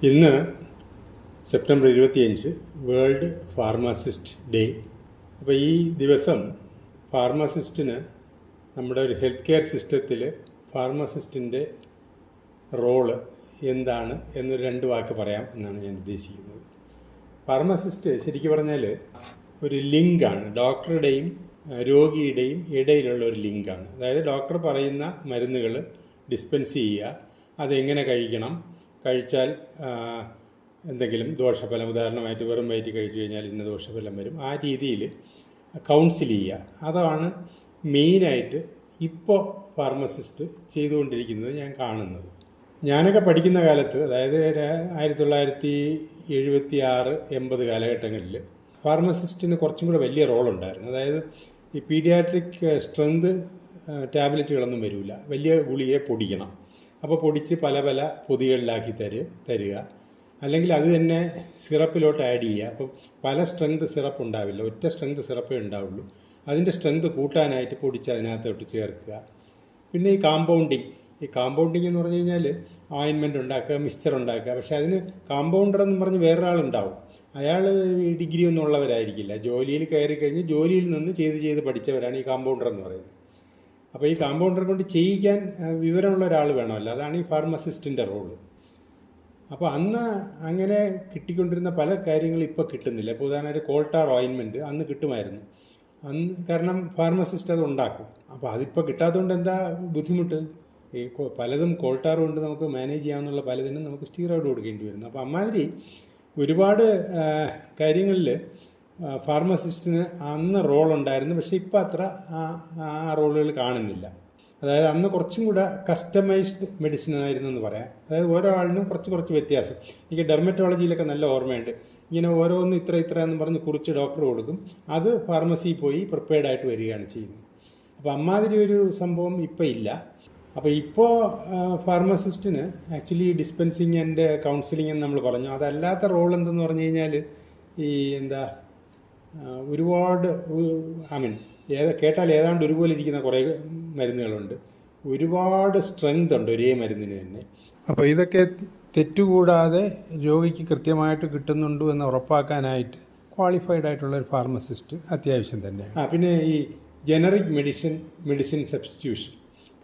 ഇന്ന് September 25 world pharmacist day. അപ്പോൾ ഈ ദിവസം ഫാർമസിസ്റ്റിന് നമ്മുടെ ഒരു ഹെൽത്ത് കെയർ സിസ്റ്റത്തിൽ ഫാർമസിസ്റ്റിൻ്റെ റോള് എന്താണ് എന്നൊരു രണ്ട് വാക്ക് പറയാം എന്നാണ് ഞാൻ ഉദ്ദേശിക്കുന്നത്. ഫാർമസിസ്റ്റ് ശരിക്കും പറഞ്ഞാൽ ഒരു ലിങ്കാണ്, ഡോക്ടറുടെയും രോഗിയുടെയും ഇടയിലുള്ള ഒരു ലിങ്കാണ്. അതായത് ഡോക്ടർ പറയുന്ന മരുന്നുകൾ ഡിസ്പെൻസ് ചെയ്യുക, അതെങ്ങനെ കഴിക്കണം, കഴിച്ചാൽ എന്തെങ്കിലും ദോഷഫലം, ഉദാഹരണമായിട്ട് വെറും വയറ്റിൽ കഴിച്ചു കഴിഞ്ഞാൽ ഇന്ന ദോഷഫലം വരും, ആ രീതിയിൽ കൗൺസിൽ ചെയ്യുക. അതാണ് മെയിനായിട്ട് ഇപ്പോൾ ഫാർമസിസ്റ്റ് ചെയ്തുകൊണ്ടിരിക്കുന്നത് ഞാൻ കാണുന്നത്. ഞാനൊക്കെ പഠിക്കുന്ന കാലത്ത്, അതായത് 1976-80 കാലഘട്ടങ്ങളിൽ ഫാർമസിസ്റ്റിന് കുറച്ചും കൂടെ വലിയ റോളുണ്ടായിരുന്നു. അതായത് ഈ പീഡിയാട്രിക് സ്ട്രെങ്ത് ടാബ്ലറ്റുകളൊന്നും വരില്ല, വലിയ ഗുളിയെ പൊടിക്കണം. അപ്പോൾ പൊടിച്ച് പല പല പൊതികളിലാക്കി തരിക, അല്ലെങ്കിൽ അത് തന്നെ സിറപ്പിലോട്ട് ആഡ് ചെയ്യുക. അപ്പോൾ പല സ്ട്രെങ്ത് സിറപ്പ് ഉണ്ടാവില്ല, ഒറ്റ സ്ട്രെങ്ത് സിറപ്പേ ഉണ്ടാവുള്ളൂ. അതിൻ്റെ സ്ട്രെങ്ത് കൂട്ടാനായിട്ട് പൊടിച്ച് അതിനകത്തോട്ട് ചേർക്കുക. പിന്നെ ഈ കാമ്പൗണ്ടിങ് എന്ന് പറഞ്ഞു കഴിഞ്ഞാൽ ഓയിൻമെൻറ്റ് ഉണ്ടാക്കുക, മിക്സ്ചർ ഉണ്ടാക്കുക. പക്ഷേ അതിന് കാമ്പൗണ്ടർ എന്ന് പറഞ്ഞ് വേറൊരാളുണ്ടാവും. അയാൾ ഡിഗ്രി ഒന്നും ഉള്ളവരായിരിക്കില്ല, ജോലിയിൽ കയറി കഴിഞ്ഞ് ജോലിയിൽ നിന്ന് ചെയ്ത് പഠിച്ചവരാണ് ഈ കാമ്പൗണ്ടർ എന്ന് പറയുന്നത്. അപ്പോൾ ഈ കാമ്പൗണ്ടർ കൊണ്ട് ചെയ്യിക്കാൻ വിവരമുള്ള ഒരാൾ വേണമല്ലോ, അതാണ് ഈ ഫാർമസിസ്റ്റിൻ്റെ റോള്. അപ്പോൾ അന്ന് അങ്ങനെ കിട്ടിക്കൊണ്ടിരുന്ന പല കാര്യങ്ങളും ഇപ്പോൾ കിട്ടുന്നില്ല. ഇപ്പോൾ ഉദാഹരണമായിട്ട് കോൾട്ടാർ ഓയിൻമെൻറ്റ് അന്ന് കിട്ടുമായിരുന്നു, കാരണം ഫാർമസിസ്റ്റ് അത് ഉണ്ടാക്കും. അപ്പോൾ അതിപ്പോൾ കിട്ടാത്തതുകൊണ്ട് എന്താ ബുദ്ധിമുട്ട്? ഈ പലതും കോൾട്ടാർ കൊണ്ട് നമുക്ക് മാനേജ് ചെയ്യാമെന്നുള്ള പലതിനും നമുക്ക് സ്റ്റീറോയിഡ് കൊടുക്കേണ്ടി വരുന്നു. അപ്പോൾ അമ്മാതിരി ഒരുപാട് കാര്യങ്ങളിൽ ഫാർമസിസ്റ്റിന് അന്ന് റോളുണ്ടായിരുന്നു. പക്ഷേ ഇപ്പോൾ അത്ര ആ റോളുകൾ കാണുന്നില്ല. അതായത് അന്ന് കുറച്ചും കൂടെ കസ്റ്റമൈസ്ഡ് മെഡിസിൻ ആയിരുന്നു എന്ന് പറയാം. അതായത് ഓരോ ആളിനും കുറച്ച് വ്യത്യാസം. എനിക്ക് ഡെർമറ്റോളജിയിലൊക്കെ നല്ല ഓർമ്മയുണ്ട്. ഇങ്ങനെ ഓരോന്നും ഇത്ര എന്ന് പറഞ്ഞ് കുറിച്ച് ഡോക്ടർ കൊടുക്കും, അത് ഫാർമസിയിൽ പോയി പ്രിപ്പയർഡായിട്ട് വരികയാണ് ചെയ്യുന്നത്. അപ്പോൾ അമ്മാതിരി ഒരു സംഭവം ഇപ്പോൾ ഇല്ല. അപ്പോൾ ഇപ്പോൾ ഫാർമസിസ്റ്റിന് ആക്ച്വലി ഡിസ്പെൻസിങ് ആൻഡ് കൗൺസിലിംഗ് എന്ന് നമ്മൾ പറഞ്ഞു. അതല്ലാത്ത റോൾ എന്തെന്ന് പറഞ്ഞു കഴിഞ്ഞാൽ ഈ ഒരുപാട് കേട്ടാൽ ഏതാണ്ട് ഒരുപോലെ ഇരിക്കുന്ന കുറേ മരുന്നുകളുണ്ട്. ഒരുപാട് സ്ട്രെങ്ത് ഉണ്ട് ഒരേ മരുന്നിന് തന്നെ. അപ്പോൾ ഇതൊക്കെ തെറ്റുകൂടാതെ രോഗിക്ക് കൃത്യമായിട്ട് കിട്ടുന്നുണ്ടോ എന്ന് ഉറപ്പാക്കാനായിട്ട് ക്വാളിഫൈഡ് ആയിട്ടുള്ള ഒരു ഫാർമസിസ്റ്റ് അത്യാവശ്യം തന്നെ. പിന്നെ ഈ ജനറിക് മെഡിസിൻ സബ്സ്റ്റിറ്റ്യൂഷൻ,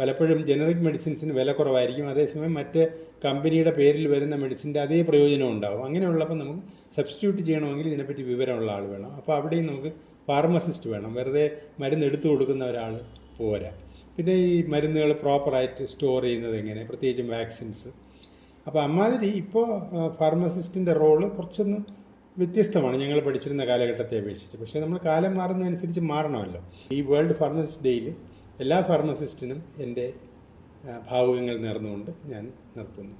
പലപ്പോഴും ജനറിക് മെഡിസിൻസിന് വില കുറവായിരിക്കും, അതേസമയം മറ്റ് കമ്പനിയുടെ പേരിൽ വരുന്ന മെഡിസിൻ്റെ അതേ പ്രയോജനം ഉണ്ടാവും. അങ്ങനെയുള്ളപ്പോൾ നമുക്ക് സബ്സ്റ്റിറ്റ്യൂട്ട് ചെയ്യണമെങ്കിൽ ഇതിനെപ്പറ്റി വിവരമുള്ള ആൾ വേണം. അപ്പോൾ അവിടെയും നമുക്ക് ഫാർമസിസ്റ്റ് വേണം, വെറുതെ മരുന്ന് എടുത്തു കൊടുക്കുന്ന ഒരാൾ പോരാ. പിന്നെ ഈ മരുന്നുകൾ പ്രോപ്പറായിട്ട് സ്റ്റോർ ചെയ്യുന്നത് എങ്ങനെ, പ്രത്യേകിച്ചും വാക്സിൻസ്. അപ്പോൾ അമ്മാതിരി ഇപ്പോൾ ഫാർമസിസ്റ്റിൻ്റെ റോള് കുറച്ചൊന്ന് വ്യത്യസ്തമാണ് ഞങ്ങൾ പഠിച്ചിരുന്ന കാലഘട്ടത്തെ അപേക്ഷിച്ച്. പക്ഷേ നമ്മൾ കാലം മാറുന്നതനുസരിച്ച് മാറണമല്ലോ. ഈ വേൾഡ് ഫാർമസിസ്റ്റ് ഡേയിൽ എല്ലാ ഫാർമസിസ്റ്റിനും എൻ്റെ ഭാവുകങ്ങൾ നേർന്നുകൊണ്ട് ഞാൻ നിർത്തുന്നു.